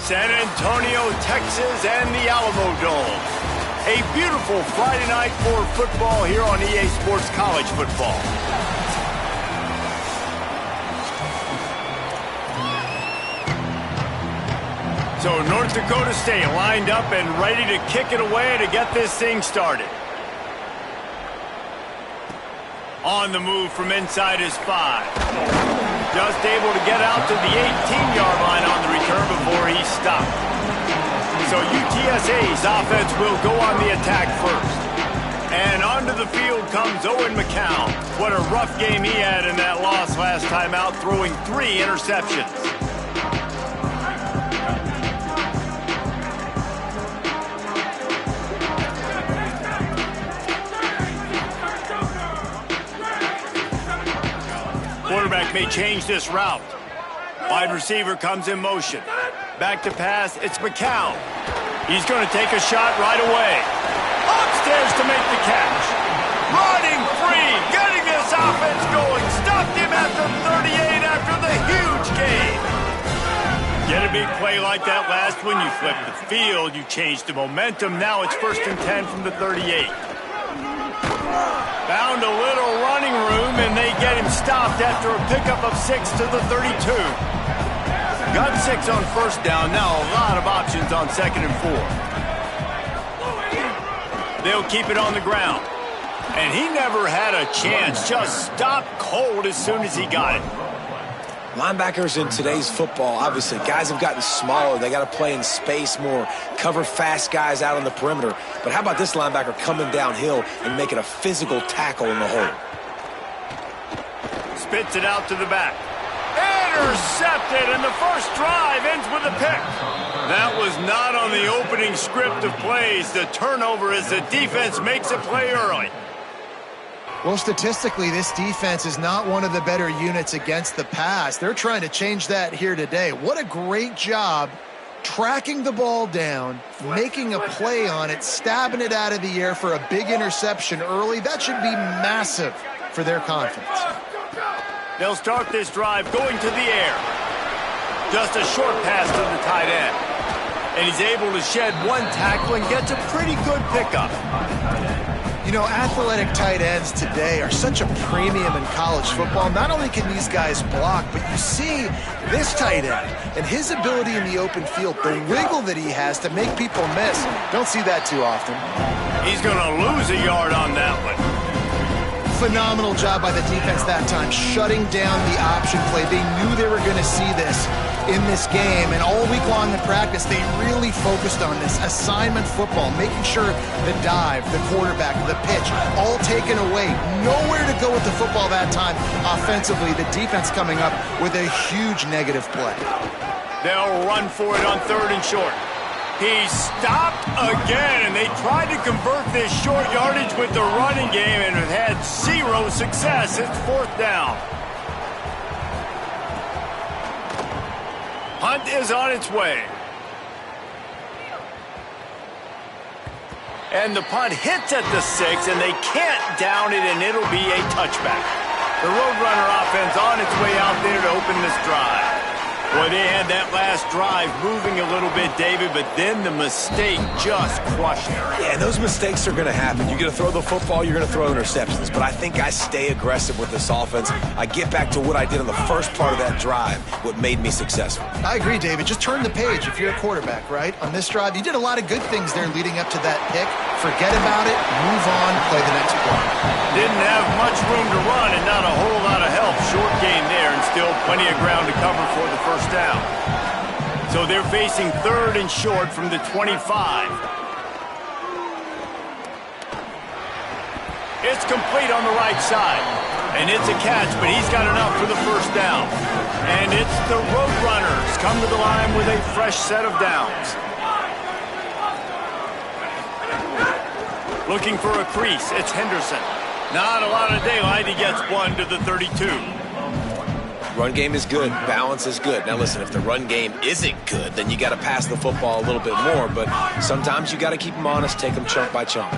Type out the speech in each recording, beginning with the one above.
San Antonio, Texas, and the Alamo Dome. A beautiful Friday night for football here on EA Sports College Football. So North Dakota State lined up and ready to kick it away to get this thing started. On the move from inside his 5. Just able to get out to the 18-yard line on the return before he stopped. So UTSA's offense will go on the attack first. And onto the field comes Owen McCown. What a rough game he had in that loss last time out, throwing 3 interceptions. Quarterback may change this route. Wide receiver comes in motion. Back to pass, it's McCown. He's going to take a shot right away. Upstairs to make the catch. Running free, getting this offense going. Stopped him at the 38 after the huge gain. Get a big play like that last one, you flip the field, you change the momentum. Now it's 1st and 10 from the 38. Found a little running room, and they get him stopped after a pickup of 6 to the 32. Got 6 on 1st down. Now a lot of options on 2nd and 4. They'll keep it on the ground. And he never had a chance. Just stopped cold as soon as he got it. Linebackers in today's football, obviously, guys have gotten smaller. They got to play in space more, cover fast guys out on the perimeter. But how about this linebacker coming downhill and making a physical tackle in the hole? Spits it out to the back. Intercepted, and the first drive ends with a pick. That was not on the opening script of plays. The turnover as the defense makes a play early. Well, statistically, this defense is not one of the better units against the pass. They're trying to change that here today. What a great job tracking the ball down, making a play on it, stabbing it out of the air for a big interception early. That should be massive for their confidence. They'll start this drive going to the air. Just a short pass to the tight end. And he's able to shed 1 tackle and gets a pretty good pickup. You know, athletic tight ends today are such a premium in college football. Not only can these guys block, but you see this tight end and his ability in the open field, the wiggle that he has to make people miss. Don't see that too often. He's going to lose a yard on that one. Phenomenal job by the defense that time, shutting down the option play. They knew they were going to see this in this game, and all week long in practice, they really focused on this assignment football, making sure the dive, the quarterback, the pitch, all taken away. Nowhere to go with the football that time. Offensively, the defense coming up with a huge negative play. They'll run for it on 3rd and short. He stopped again, and they tried to convert this short yardage with the running game and have had 0 success. It's 4th down. Hunt is on its way. And the punt hits at the 6, and they can't down it, and it'll be a touchback. The Roadrunner offense on its way out there to open this drive. Boy, they had that last drive moving a little bit, David, but then the mistake just crushed it. Yeah, those mistakes are going to happen. You're going to throw the football, you're going to throw interceptions. But I think I stay aggressive with this offense. I get back to what I did in the first part of that drive, what made me successful. I agree, David. Just turn the page if you're a quarterback, right? On this drive, you did a lot of good things there leading up to that pick. Forget about it, move on, play the next play. Didn't have much room to run and not a whole lot of help. Short gain there and still plenty of ground to cover for the first down. So they're facing 3rd and short from the 25. It's complete on the right side. And it's a catch, but he's got enough for the first down. And it's the Roadrunners come to the line with a fresh set of downs. Looking for a crease, it's Henderson. Not a lot of daylight, he gets 1 to the 32. Run game is good. Balance is good. Now, listen, if the run game isn't good, then you got to pass the football a little bit more. But sometimes you got to keep them honest, take them chunk by chunk.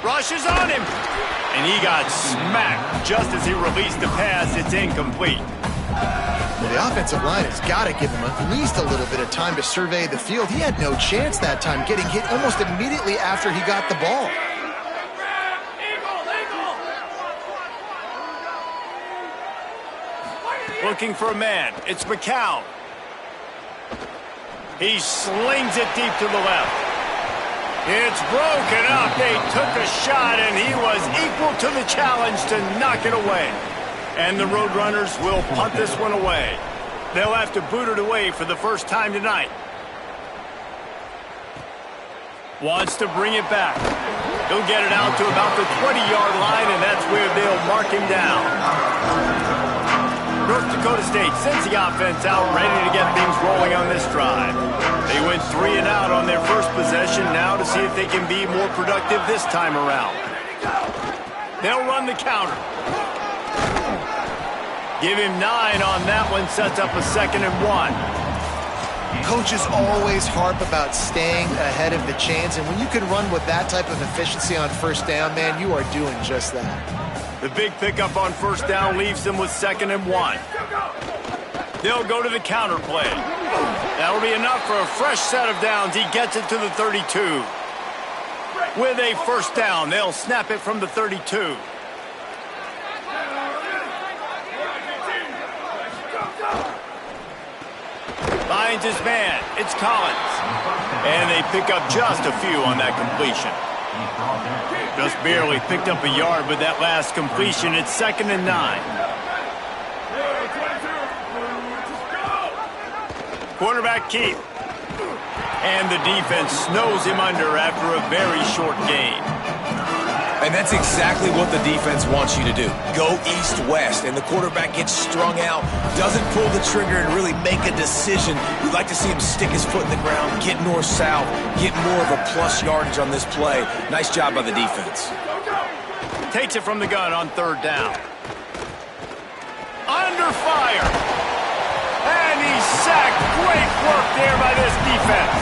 Rushes on him. And he got smacked just as he released the pass. It's incomplete. Well, the offensive line has got to give him at least a little bit of time to survey the field. He had no chance that time, getting hit almost immediately after he got the ball. Looking for a man. It's McCown. He slings it deep to the left. It's broken up. They took a shot, and he was equal to the challenge to knock it away. And the Roadrunners will punt this one away. They'll have to boot it away for the first time tonight. Wants to bring it back. He'll get it out to about the 20-yard line, and that's where they'll mark him down. North Dakota State sends the offense out, ready to get things rolling on this drive. They went 3 and out on their first possession, now to see if they can be more productive this time around. They'll run the counter. Give him 9 on that one, sets up a 2nd and 1. Coaches always harp about staying ahead of the chains, and when you can run with that type of efficiency on first down, man, you are doing just that. The big pickup on first down leaves them with 2nd and 1. They'll go to the counter play. That'll be enough for a fresh set of downs. He gets it to the 32. With a first down, they'll snap it from the 32. Finds his man. It's Collins. And they pick up just a few on that completion. Just barely picked up a yard with that last completion. It's 2nd and 9. Quarterback keep. And the defense snows him under after a very short gain. And that's exactly what the defense wants you to do. Go east-west, and the quarterback gets strung out, doesn't pull the trigger and really make a decision. We'd like to see him stick his foot in the ground, get north-south, get more of a plus yardage on this play. Nice job by the defense. Takes it from the gun on 3rd down. Under fire. And he's sacked. Great work there by this defense.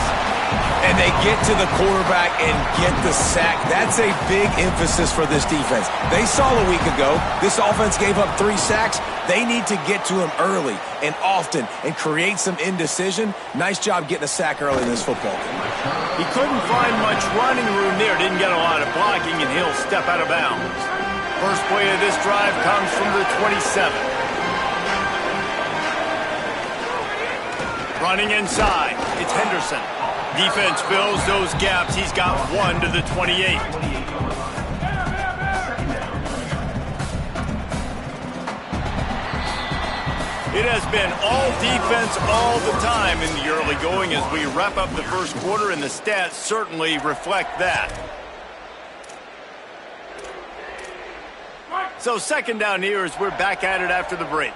And they get to the quarterback and get the sack. That's a big emphasis for this defense. They saw a week ago, this offense gave up 3 sacks. They need to get to him early and often and create some indecision. Nice job getting a sack early in this football game. He couldn't find much running room there. Didn't get a lot of blocking, and he'll step out of bounds. First play of this drive comes from the 27. Running inside, it's Henderson. Defense fills those gaps. He's got 1 to the 28. It has been all defense all the time in the early going as we wrap up the first quarter, and the stats certainly reflect that. So 2nd down here as we're back at it after the break.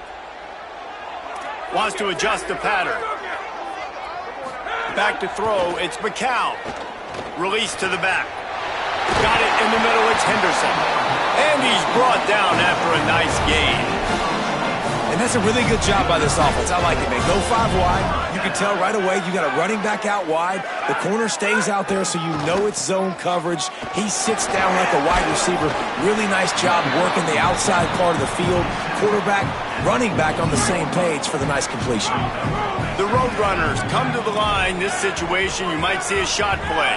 Wants to adjust the pattern. Back to throw, it's McCown. Release to the back. Got it in the middle, it's Henderson. And he's brought down after a nice gain. And that's a really good job by this offense. I like it, man. Go 5 wide. You can tell right away you got a running back out wide. The corner stays out there so you know it's zone coverage. He sits down like a wide receiver. Really nice job working the outside part of the field. Quarterback, running back on the same page for the nice completion. The Roadrunners come to the line. This situation, you might see a shot play.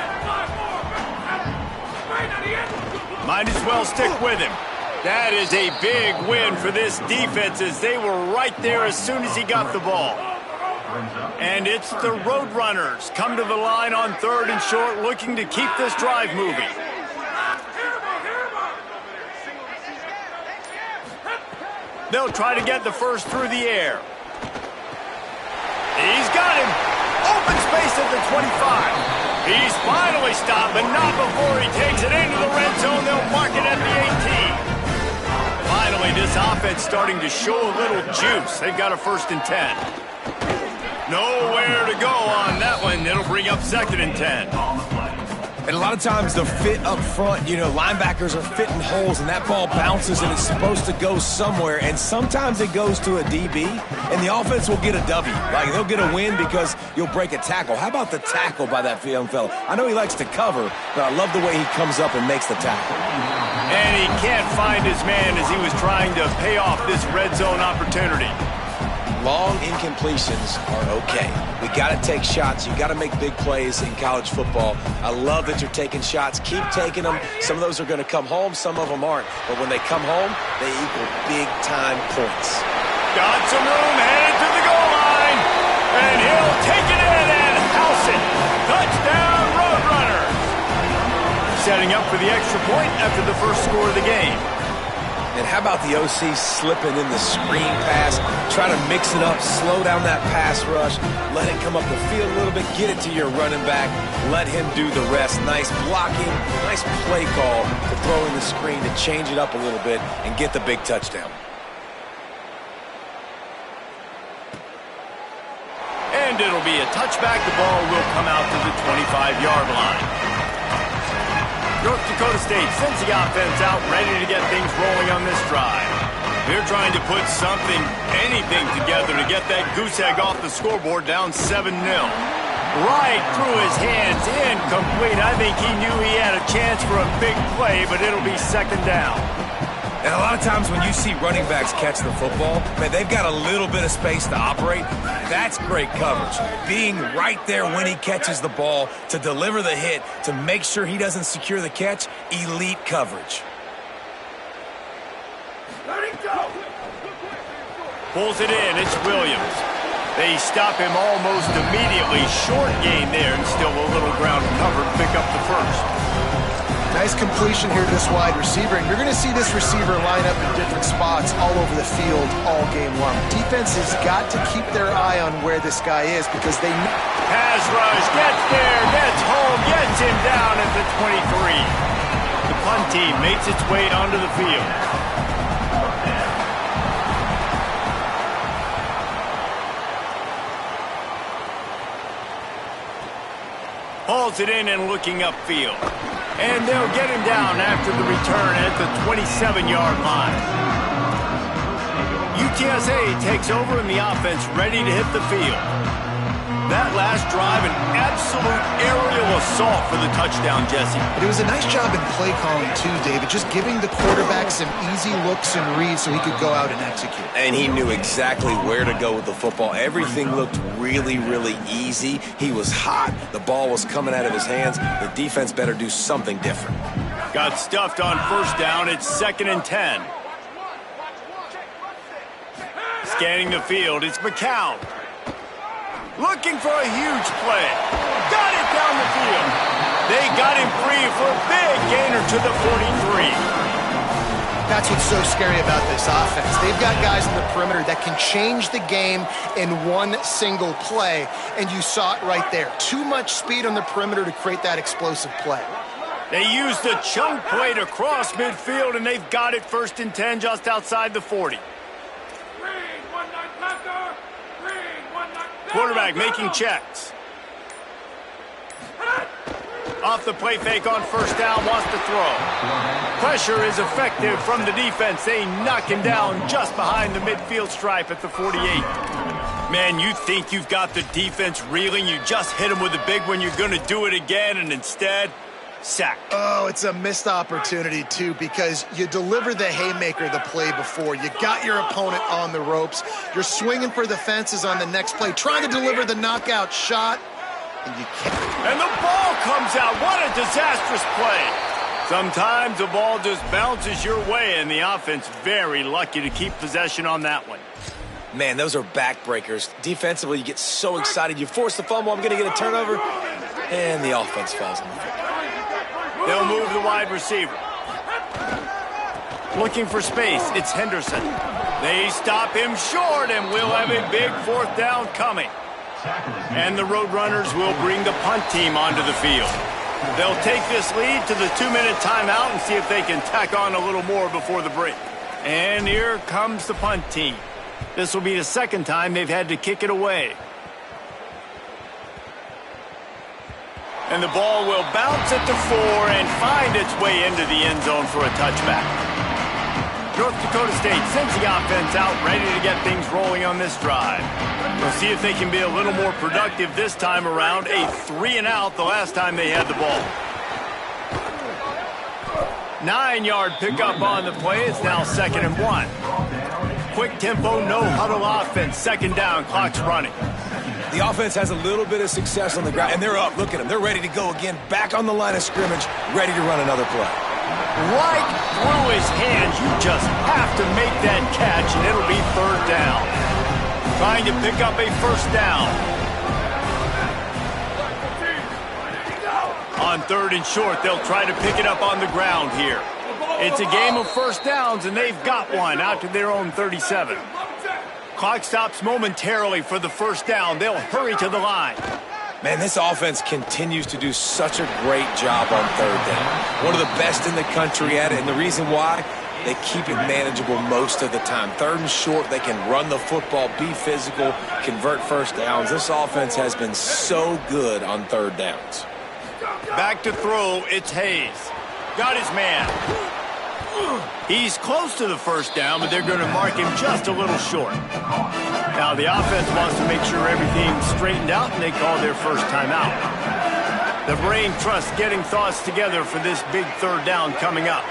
Might as well stick with him. That is a big win for this defense as they were right there as soon as he got the ball. And it's the Roadrunners come to the line on 3rd and short, looking to keep this drive moving. They'll try to get the first through the air. He's got him. Open space at the 25. He's finally stopped, but not before he takes it into the red zone. They'll mark it at the 18. Finally, this offense starting to show a little juice. They've got a 1st and 10. Nowhere to go on that one. It'll bring up 2nd and 10. And a lot of times the fit up front, you know, linebackers are fitting holes and that ball bounces and it's supposed to go somewhere. And sometimes it goes to a DB and the offense will get a W. Like they'll get a win because you'll break a tackle. How about the tackle by that young fella? I know he likes to cover, but I love the way he comes up and makes the tackle. And he can't find his man as he was trying to pay off this red zone opportunity. Long incompletions are okay. We got to take shots. You got to make big plays in college football. I love that you're taking shots. Keep taking them. Some of those are going to come home. Some of them aren't. But when they come home, they equal big-time points. Got some room, headed to the goal line. And he'll take it in and house it. Touchdown, Roadrunners. Setting up for the extra point after the first score of the game. And how about the OC slipping in the screen pass? Try to mix it up, slow down that pass rush, let it come up the field a little bit, get it to your running back, let him do the rest. Nice blocking, nice play call to throw in the screen to change it up a little bit and get the big touchdown. And it'll be a touchback. The ball will come out to the 25-yard line. North Dakota State sends the offense out, ready to get things rolling on this drive. They're trying to put something, anything together to get that goose egg off the scoreboard down 7-0. Right through his hands, incomplete. I think he knew he had a chance for a big play, but it'll be second down. And a lot of times when you see running backs catch the football, man, they've got a little bit of space to operate. That's great coverage. Being right there when he catches the ball to deliver the hit, to make sure he doesn't secure the catch, elite coverage. Let it go. Pulls it in. It's Williams. They stop him almost immediately. Short gain there and still a little ground covered. Pick up the first. Nice completion here to this wide receiver, and you're going to see this receiver line up in different spots all over the field all game long. Defense has got to keep their eye on where this guy is because they know. Pass rush, gets there, gets home, gets him down at the 23. The punt team makes its way onto the field. Hauls it in and looking upfield. And they'll get him down after the return at the 27-yard line. UTSA takes over in the offense, ready to hit the field. That last drive, an absolute aerial assault for the touchdown, Jesse. But it was a nice job in play calling too, David, just giving the quarterback some easy looks and reads so he could go out and execute. And he knew exactly where to go with the football. Everything looked really, really easy. He was hot. The ball was coming out of his hands. The defense better do something different. Got stuffed on first down. It's 2nd and 10. Scanning the field, it's McCown. Looking for a huge play. Got it down the field. They got him free for a big gainer to the 43. That's what's so scary about this offense. They've got guys in the perimeter that can change the game in one single play, and you saw it right there. Too much speed on the perimeter to create that explosive play. They used the chunk play to cross midfield, and they've got it 1st and 10 just outside the 40. Quarterback making checks. Off the play fake on first down, wants to throw. Pressure is effective from the defense. They knock him down just behind the midfield stripe at the 48. Man, you think you've got the defense reeling. You just hit him with a big one. You're going to do it again, and instead, sack. Oh, it's a missed opportunity, too, because you deliver the haymaker the play before. You got your opponent on the ropes. You're swinging for the fences on the next play, trying to deliver the knockout shot, and you can't. And the ball comes out. What a disastrous play. Sometimes the ball just bounces your way, and the offense very lucky to keep possession on that one. Man, those are backbreakers. Defensively, you get so excited. You force the fumble, I'm going to get a turnover, and the offense falls on the field. They'll move the wide receiver. Looking for space, it's Henderson. They stop him short, and we'll have a big 4th down coming. And the Roadrunners will bring the punt team onto the field. They'll take this lead to the 2-minute timeout and see if they can tack on a little more before the break. And here comes the punt team. This will be the 2nd time they've had to kick it away. And the ball will bounce at the 4 and find its way into the end zone for a touchback. North Dakota State sends the offense out, ready to get things rolling on this drive. We'll see if they can be a little more productive this time around. A 3-and-out the last time they had the ball. 9-yard pickup on the play. It's now 2nd and 1. quick tempo, no huddle offense. Second down, clock's running. The offense has a little bit of success on the ground, and they're up. Look at them. They're ready to go again, back on the line of scrimmage, ready to run another play. Right through his hands. You just have to make that catch, and it'll be third down. Trying to pick up a first down. On third and short, they'll try to pick it up on the ground here. It's a game of first downs, and they've got one out to their own 37. Clock stops momentarily for the first down. They'll hurry to the line. Man, this offense continues to do such a great job on third down. One of the best in the country at it, and the reason why, they keep it manageable most of the time. Third and short, they can run the football, be physical, convert first downs. This offense has been so good on third downs. Back to throw, it's Hayes. Got his man. He's close to the first down, but they're going to mark him just a little short. Now the offense wants to make sure everything's straightened out, and they call their first timeout. The brain trusts getting thoughts together for this big third down coming up.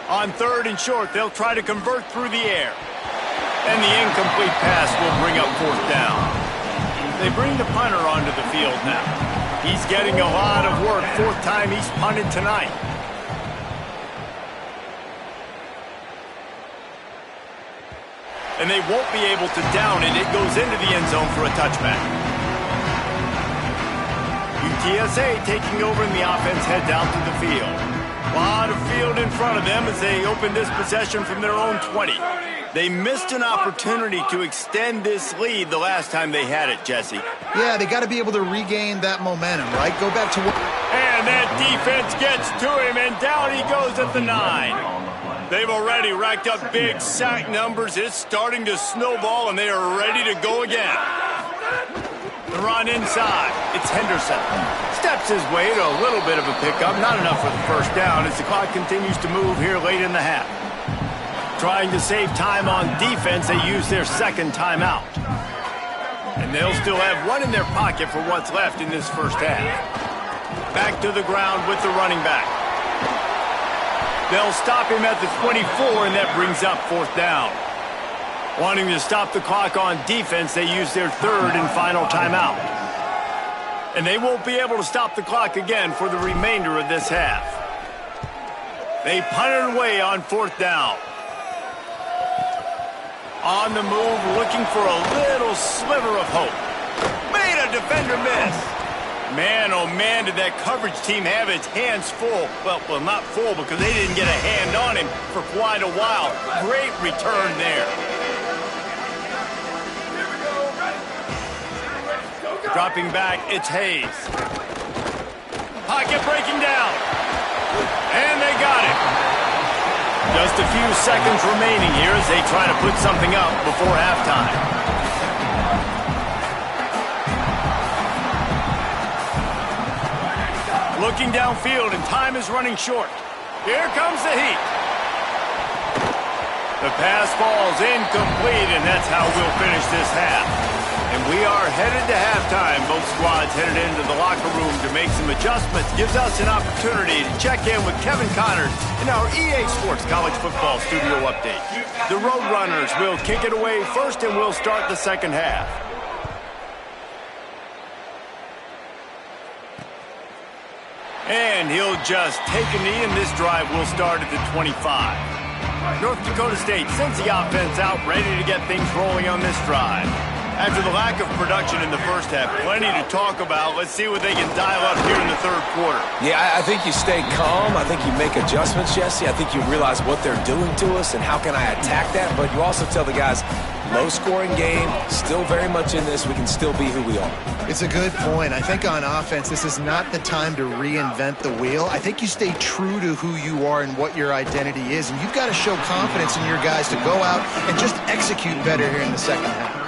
On third and short, they'll try to convert through the air. And the incomplete pass will bring up fourth down. They bring the punter onto the field now. He's getting a lot of work. Fourth time he's punted tonight. And they won't be able to down it. It goes into the end zone for a touchback. UTSA taking over, and the offense heads out to the field. A lot of field in front of them as they open this possession from their own 20. They missed an opportunity to extend this lead the last time they had it, Jesse. Yeah, they got to be able to regain that momentum, right? Go back to work. And that defense gets to him, and down he goes at the 9. They've already racked up big sack numbers. It's starting to snowball, and they are ready to go again. The run inside. It's Henderson. Steps his way to a little bit of a pickup. Not enough for the first down as the clock continues to move here late in the half. Trying to save time on defense, they use their second timeout. And they'll still have one in their pocket for what's left in this first half. Back to the ground with the running back. They'll stop him at the 24, and that brings up fourth down. Wanting to stop the clock on defense, they use their third and final timeout. And they won't be able to stop the clock again for the remainder of this half. They punt it away on fourth down. On the move, looking for a little sliver of hope. Made a defender miss. Man, oh man, did that coverage team have its hands full. Well, not full because they didn't get a hand on him for quite a while. Great return there. Dropping back, it's Hayes. Pocket breaking down. And they got it. Just a few seconds remaining here as they try to put something up before halftime. Looking downfield, and time is running short. Here comes the heat. The pass falls incomplete, and that's how we'll finish this half. And we are headed to halftime. Both squads headed into the locker room to make some adjustments. Gives us an opportunity to check in with Kevin Connors in our EA Sports College Football Studio Update. The Roadrunners will kick it away first, and we'll start the second half. And he'll just take a knee, and this drive will start at the 25. North Dakota State sends the offense out, ready to get things rolling on this drive. After the lack of production in the first half, plenty to talk about. Let's see what they can dial up here in the third quarter. Yeah, I think you stay calm. I think you make adjustments, Jesse. I think you realize what they're doing to us and how can I attack that. But you also tell the guys, low-scoring game, still very much in this. We can still be who we are. It's a good point. I think on offense, this is not the time to reinvent the wheel. I think you stay true to who you are and what your identity is. And you've got to show confidence in your guys to go out and just execute better here in the second half.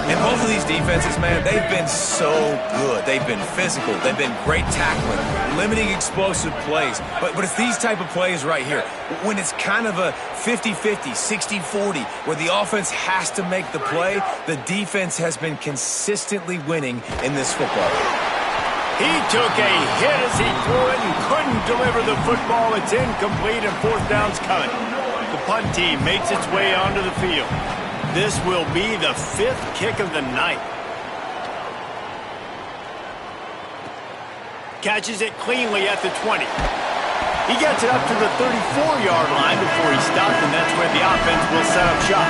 And both of these defenses, man, they've been so good. They've been physical. They've been great tackling, limiting explosive plays. But it's these type of plays right here. When it's kind of a 50-50, 60-40, where the offense has to make the play, the defense has been consistently winning in this football game. He took a hit as he threw it and couldn't deliver the football. It's incomplete, and fourth down's coming. punt team makes its way onto the field. This will be the 5th kick of the night. Catches it cleanly at the 20. He gets it up to the 34-yard line before he stopped, and that's where the offense will set up shop.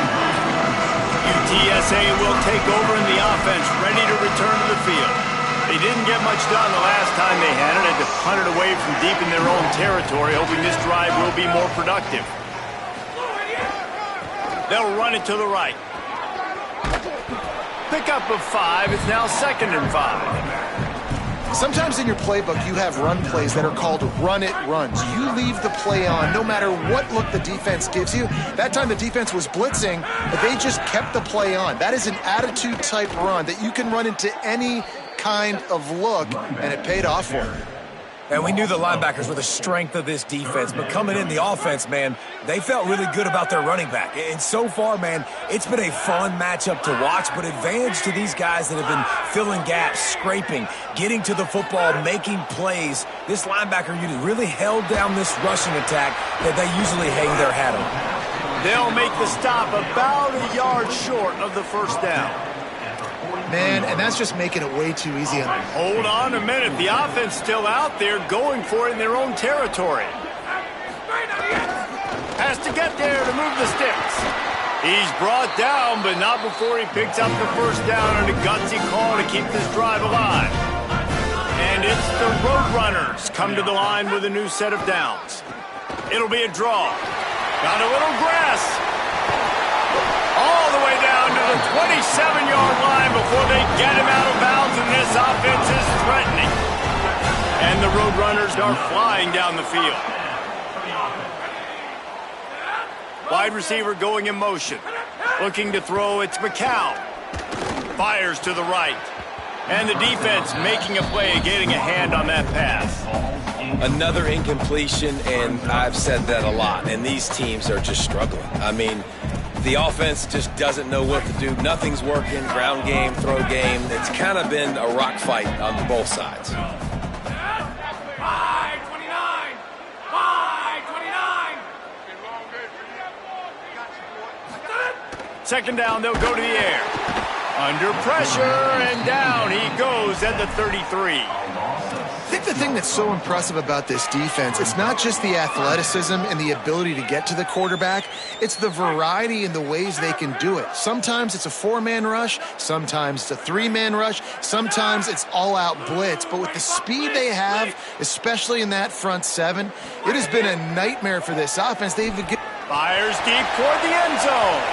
UTSA will take over in the offense, ready to return to the field. They didn't get much done the last time they had it. Had to punt it away from deep in their own territory, hoping this drive will be more productive. They'll run it to the right. Pickup of 5. It's now 2nd and 5. Sometimes in your playbook, you have run plays that are called run-it runs. You leave the play on no matter what look the defense gives you. That time the defense was blitzing, but they just kept the play on. That is an attitude-type run that you can run into any kind of look, and it paid off for them. And we knew the linebackers were the strength of this defense, but coming in the offense, man, they felt really good about their running back. And so far, man, it's been a fun matchup to watch, but advantage to these guys that have been filling gaps, scraping, getting to the football, making plays. This linebacker unit really held down this rushing attack that they usually hang their hat on. They'll make the stop about a yard short of the first down. Man, and that's just making it way too easy on them. Hold on a minute. The offense still out there going for it in their own territory. Has to get there to move the sticks. He's brought down, but not before he picks up the first down and a gutsy call to keep this drive alive. And it's the Roadrunners come to the line with a new set of downs. It'll be a draw. Got a little grass. All the way down to the 27-yard line before they get him out of bounds, and this offense is threatening. And the Roadrunners are flying down the field. Wide receiver going in motion. Looking to throw, it's McCown. Fires to the right. And the defense making a play, getting a hand on that pass. Another incompletion, and I've said that a lot, and these teams are just struggling. I mean, the offense just doesn't know what to do. Nothing's working. Ground game, throw game. It's kind of been a rock fight on both sides. 5-29. 5-29. Second down, they'll go to the air. Under pressure, and down he goes at the 33. I think the thing that's so impressive about this defense, it's not just the athleticism and the ability to get to the quarterback, it's the variety in the ways they can do it. Sometimes it's a 4-man rush, sometimes it's a 3-man rush, sometimes it's all-out blitz. But with the speed they have, especially in that front 7, it has been a nightmare for this offense. Fires deep toward the end zone.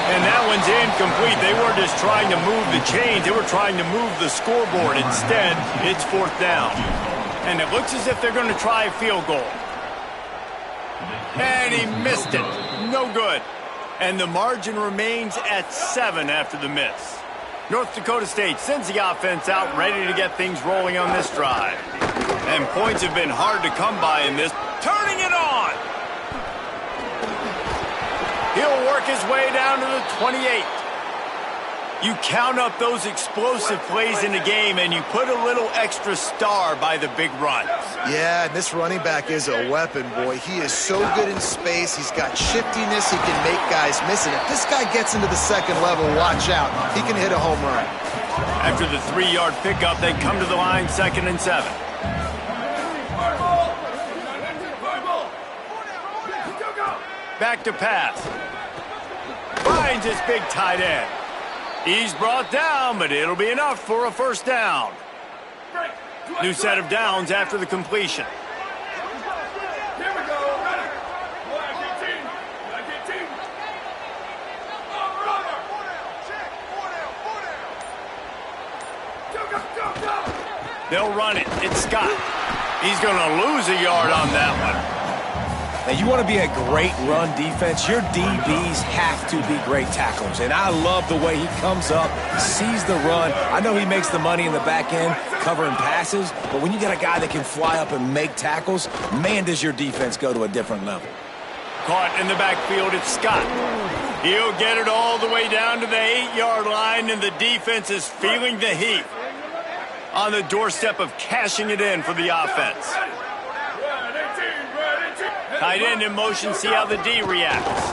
And that one's incomplete. They weren't just trying to move the chains. They were trying to move the scoreboard. Instead, it's 4th down. And it looks as if they're going to try a field goal. And he missed it. No good. And the margin remains at 7 after the miss. North Dakota State sends the offense out, ready to get things rolling on this drive. And points have been hard to come by in this. Turning it on. He'll work his way down to the 28. You count up those explosive plays in the game, and you put a little extra star by the big runs. Yeah, and this running back is a weapon, boy. He is so good in space. He's got shiftiness. He can make guys miss it. If this guy gets into the second level, watch out. He can hit a home run. After the 3-yard pickup, they come to the line 2nd and 7. Back to pass. Finds his big tight end. He's brought down, but it'll be enough for a first down. New set of downs after the completion. Here we go. Ready. They'll run it. It's Scott. He's going to lose a yard on that one. Now, you want to be a great run defense, your DBs have to be great tacklers. And I love the way he comes up, sees the run. I know he makes the money in the back end covering passes, but when you got a guy that can fly up and make tackles, man, does your defense go to a different level. Caught in the backfield, it's Scott. He'll get it all the way down to the 8-yard line, and the defense is feeling the heat. On the doorstep of cashing it in for the offense. Tight end in motion, see how the D reacts.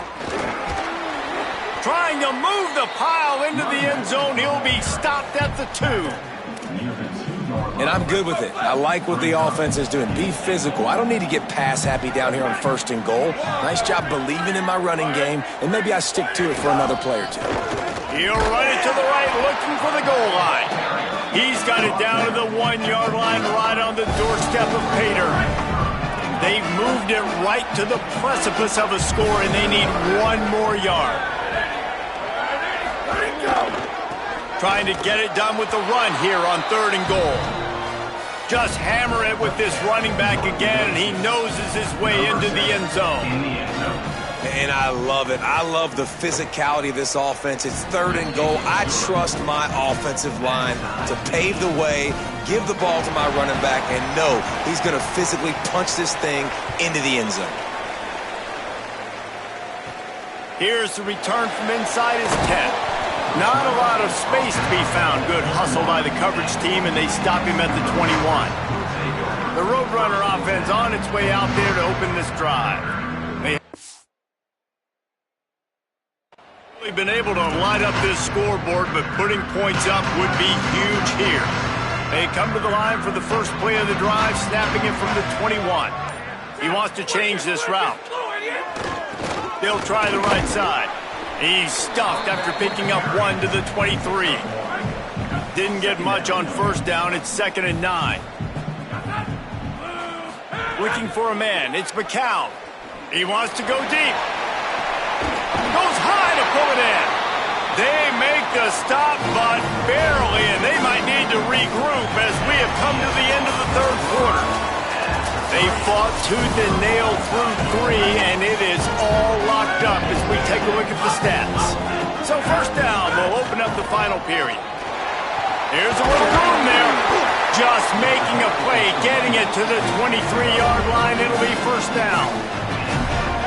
Trying to move the pile into the end zone. He'll be stopped at the 2. And I'm good with it. I like what the offense is doing. Be physical. I don't need to get pass happy down here on 1st and goal. Nice job believing in my running game, and maybe I stick to it for another play or 2. He'll run it to the right, looking for the goal line. He's got it down to the 1-yard line, right on the doorstep of Pater. They've moved it right to the precipice of a score, and they need 1 more yard. Trying to get it done with the run here on 3rd and goal. Just hammer it with this running back again, and he noses his way into the end zone. And I love it. I love the physicality of this offense. It's 3rd and goal. I trust my offensive line to pave the way, give the ball to my running back, and know he's going to physically punch this thing into the end zone. Here's the return from inside his 10. Not a lot of space to be found. Good hustle by the coverage team, and they stop him at the 21. The Roadrunner offense on its way out there to open this drive. They've been able to light up this scoreboard, but putting points up would be huge here. They come to the line for the first play of the drive, snapping it from the 21. He wants to change this route. They'll try the right side. He's stuffed after picking up 1 to the 23. Didn't get much on 1st down. It's 2nd and 9. Looking for a man. It's McCown. He wants to go deep. Goes high to pull it in. They make the stop, but barely, and they might need to regroup as we have come to the end of the 3rd quarter. They fought tooth and nail through 3, and it is all locked up as we take a look at the stats. So 1st down, we'll open up the final period. Here's a little room there. Just making a play, getting it to the 23-yard line. It'll be 1st down.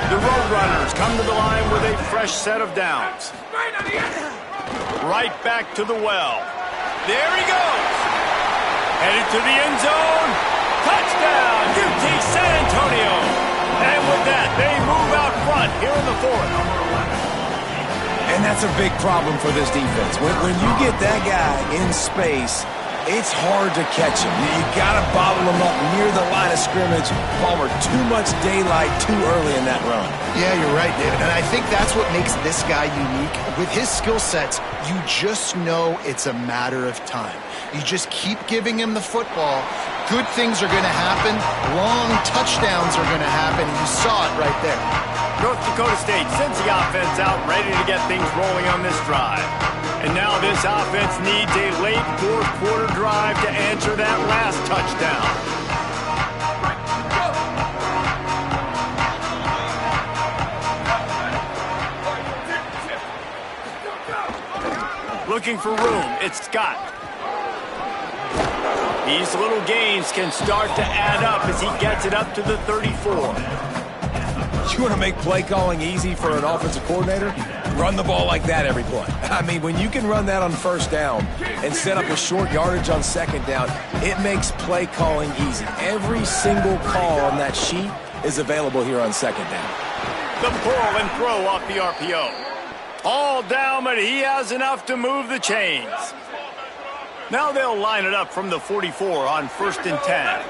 The Roadrunners come to the line with a fresh set of downs. Right back to the well. There he goes. Headed to the end zone. Touchdown, UT San Antonio. And with that, they move out front here in the 4th. And that's a big problem for this defense. When you get that guy in space, it's hard to catch him. You got to bottle him up near the line of scrimmage. Palmer, too much daylight too early in that run. Yeah, you're right, David. And I think that's what makes this guy unique. With his skill sets, you just know it's a matter of time. You just keep giving him the football. Good things are going to happen. Long touchdowns are going to happen. You saw it right there. North Dakota State sends the offense out, ready to get things rolling on this drive. And now this offense needs a late 4th quarter drive to answer that last touchdown. Looking for room, it's Scott. These little gains can start to add up as he gets it up to the 34. You want to make play calling easy for an offensive coordinator? Run the ball like that every play. I mean, when you can run that on 1st down and set up a short yardage on 2nd down, it makes play calling easy. Every single call on that sheet is available here on 2nd down. The pull and throw off the RPO. All down, but he has enough to move the chains. Now they'll line it up from the 44 on 1st and 10.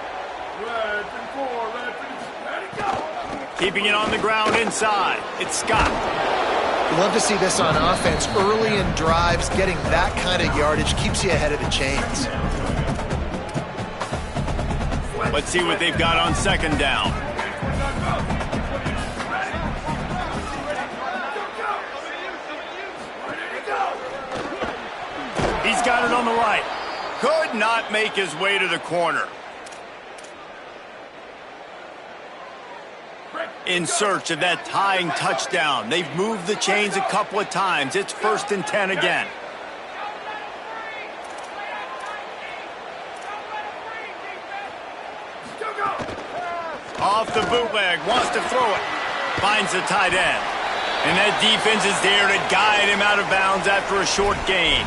Keeping it on the ground inside. It's Scott. Love to see this on offense. Early in drives, getting that kind of yardage keeps you ahead of the chains. Let's see what they've got on 2nd down. He's got it on the right. Could not make his way to the corner. In search of that tying touchdown. They've moved the chains a couple of times. It's 1st and 10 again. Off the bootleg, wants to throw it. Finds the tight end. And that defense is there to guide him out of bounds after a short gain.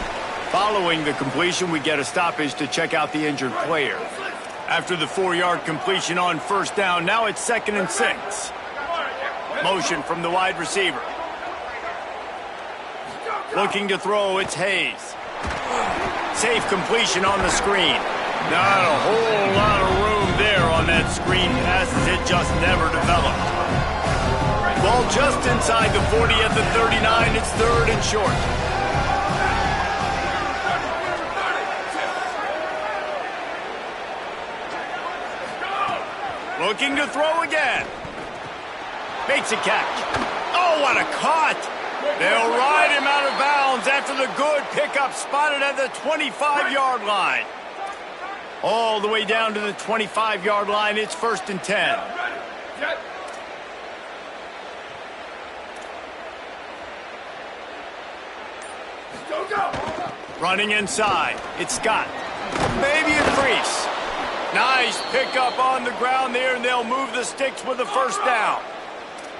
Following the completion, we get a stoppage to check out the injured player. After the 4-yard completion on 1st down, now it's 2nd and 6. Motion from the wide receiver. Looking to throw, it's Hayes. Safe completion on the screen. Not a whole lot of room there on that screen pass as it just never developed. Ball just inside the 40 at the 39. It's 3rd and short. Looking to throw again. Makes a catch. Oh, what a caught. They'll ride him out of bounds after the good pickup spotted at the 25-yard line. All the way down to the 25-yard line. It's 1st and 10. Running inside. It's Scott. Maybe a crease. Nice pickup on the ground there, and they'll move the sticks with a 1st down.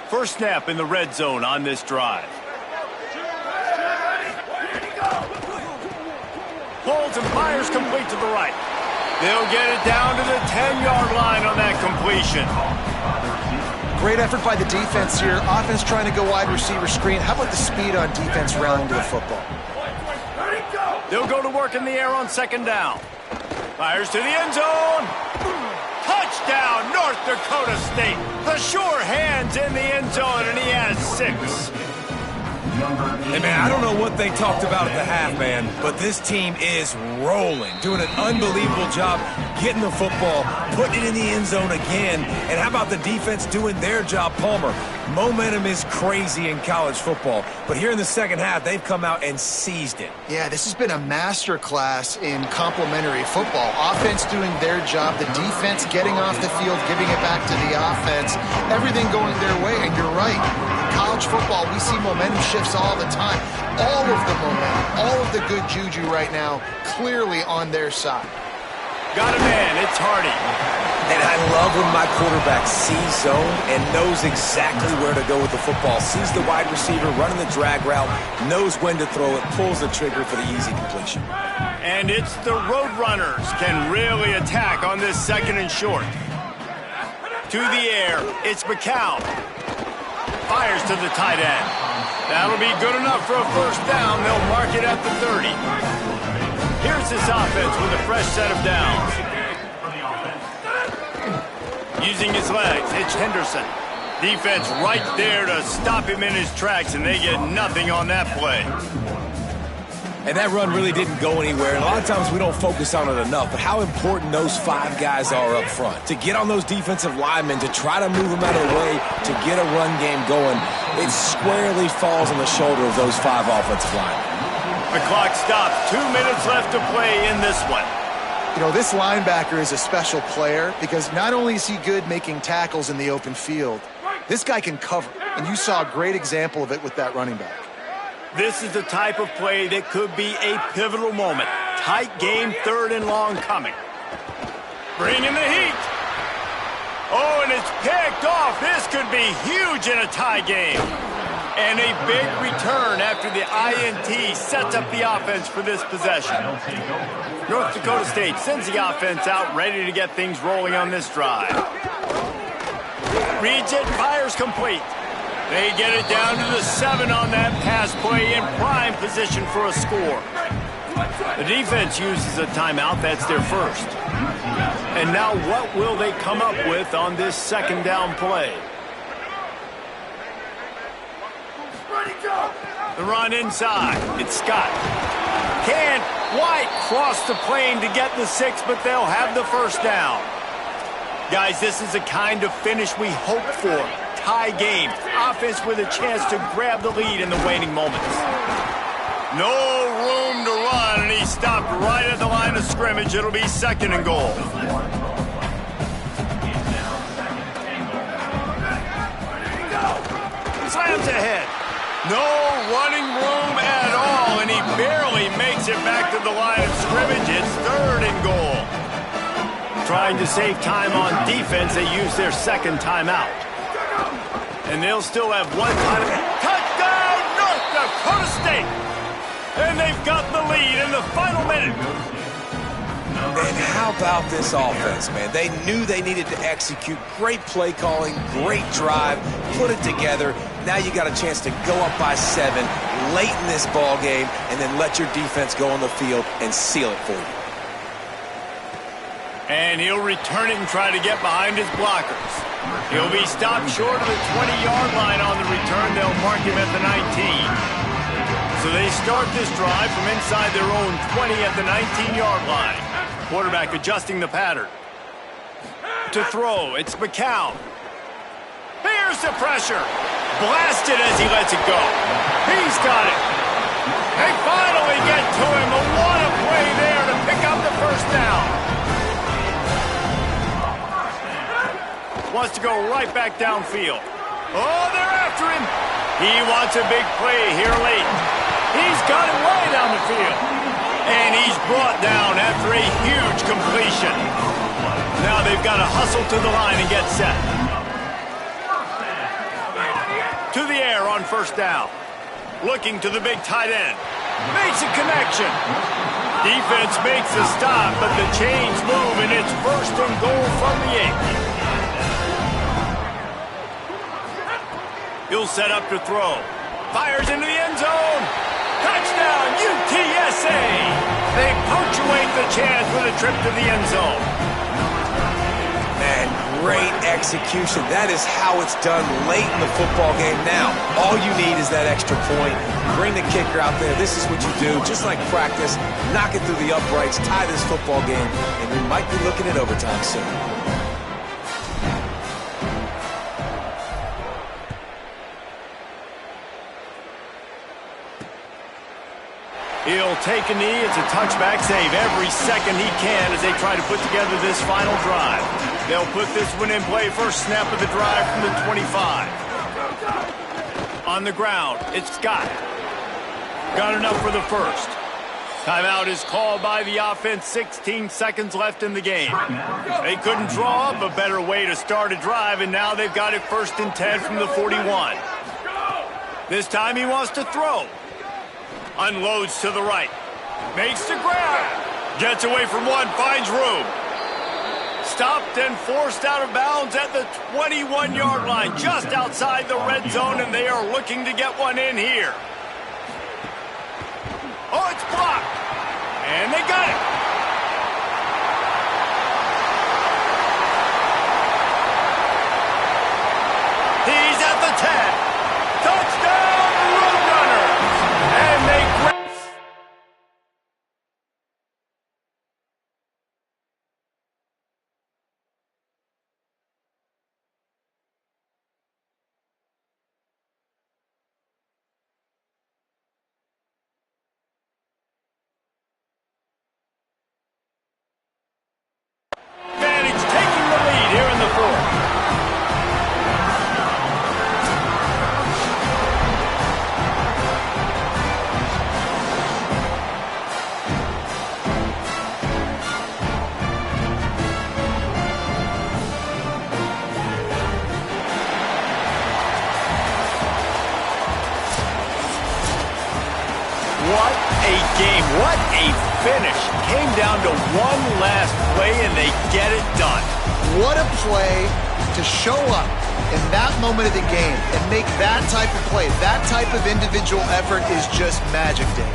First snap in the red zone on this drive. Pulls and fires complete to the right. They'll get it down to the 10-yard line on that completion. Great effort by the defense here. Offense trying to go wide receiver screen. How about the speed on defense rallying to the football? They'll go to work in the air on 2nd down. Fires to the end zone. Touchdown, North Dakota State. The sure hands in the end zone, and he has 6. Hey, man, I don't know what they talked about at the half, man, but this team is rolling, doing an unbelievable job getting the football, putting it in the end zone again. And how about the defense doing their job, Palmer? Momentum is crazy in college football, but here in the second half, they've come out and seized it. Yeah, this has been a master class in complementary football. Offense doing their job, the defense getting off the field, giving it back to the offense, everything going their way. And you're right, in college football, we see momentum shifts all the time. All of the momentum, all of the good juju right now, clearly on their side. Got a man, it's Hardy. And I love when my quarterback sees zone and knows exactly where to go with the football. Sees the wide receiver running the drag route, knows when to throw it, pulls the trigger for the easy completion. And it's the Roadrunners can really attack on this 2nd and short. To the air, it's McCown. Fires to the tight end. That'll be good enough for a 1st down. They'll mark it at the 30. Here's this offense with a fresh set of downs. Using his legs, it's Henderson. Defense right there to stop him in his tracks, and they get nothing on that play. And that run really didn't go anywhere. And a lot of times we don't focus on it enough, but how important those 5 guys are up front. To get on those defensive linemen, to try to move them out of the way, to get a run game going, it squarely falls on the shoulder of those 5 offensive linemen. The clock stops. 2 minutes left to play in this one. You know, this linebacker is a special player because not only is he good making tackles in the open field, this guy can cover. And you saw a great example of it with that running back. This is the type of play that could be a pivotal moment. Tight game, 3rd and long coming. Bringing the heat. Oh, and it's picked off. This could be huge in a tie game. And a big return after the INT sets up the offense for this possession. North Dakota State sends the offense out, ready to get things rolling on this drive. Reads it, fires complete. They get it down to the 7 on that pass play in prime position for a score. The defense uses a timeout. That's their 1st. And now what will they come up with on this 2nd down play? The run inside. It's Scott. Can't quite cross the plane to get the 6, but they'll have the 1st down. Guys, this is the kind of finish we hope for. Tie game. Offense with a chance to grab the lead in the waning moments. No room to run, and he stopped right at the line of scrimmage. It'll be 2nd and goal. Slams ahead. No running room at all, and he barely makes it back to the line of scrimmage. It's 3rd and goal. Trying to save time on defense, they use their 2nd timeout. And they'll still have 1 time. Touchdown, North Dakota State! And they've got the lead in the final minute. And how about this offense, man? They knew they needed to execute. Great play calling, great drive, put it together. Now you got a chance to go up by 7 late in this ball game and then let your defense go on the field and seal it for you. And he'll return it and try to get behind his blockers. He'll be stopped short of the 20-yard line on the return. They'll mark him at the 19. So they start this drive from inside their own 20 at the 19-yard line. Quarterback adjusting the pattern. To throw, it's McCown. Here's the pressure. Blasted as he lets it go. He's got it. They finally get to him. A lot of play there to pick up the first down. Wants to go right back downfield. Oh, they're after him. He wants a big play here late. He's got it way down the field. And he's brought down after a huge completion. Now they've got to hustle to the line and get set. To the air on first down. Looking to the big tight end. Makes a connection. Defense makes a stop, but the chains move, and it's first and goal from the 8. He'll set up to throw. Fires into the end zone. Touchdown, UTSA. They punctuate the chance with a trip to the end zone. Man, great execution. That is how it's done late in the football game. Now, all you need is that extra point. Bring the kicker out there. This is what you do. Just like practice, knock it through the uprights, tie this football game, and we might be looking at overtime soon. He'll take a knee. It's a touchback save every second he can as they try to put together this final drive. They'll put this one in play first snap of the drive from the 25. On the ground, it's Scott. Got enough for the first. Timeout is called by the offense. 16 seconds left in the game. They couldn't draw up a better way to start a drive, and now they've got it first and 10 from the 41. This time he wants to throw. Unloads to the right. Makes the grab. Gets away from one, finds room. Stopped and forced out of bounds at the 21-yard line, just outside the red zone, and they are looking to get one in here. Oh, it's blocked. And they got it. He's at the 10. Touchdown, Roadrunners. And they grab. Advantage taking the lead here in the fourth. What a game. What a finish. Came down to one last play, and they get it done. What a play to show up in that moment of the game and make that type of play. That type of individual effort is just magic, Dave.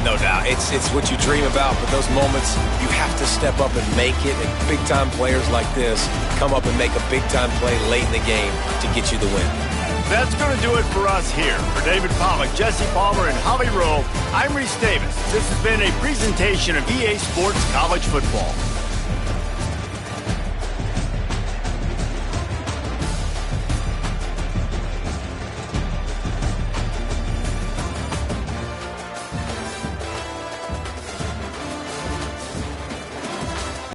No doubt. It's what you dream about, but those moments, you have to step up and make it, and big-time players like this come up and make a big-time play late in the game to get you the win. That's going to do it for us here. For David Pollack, Jesse Palmer, and Holly Rowe, I'm Reese Davis. This has been a presentation of EA Sports College Football.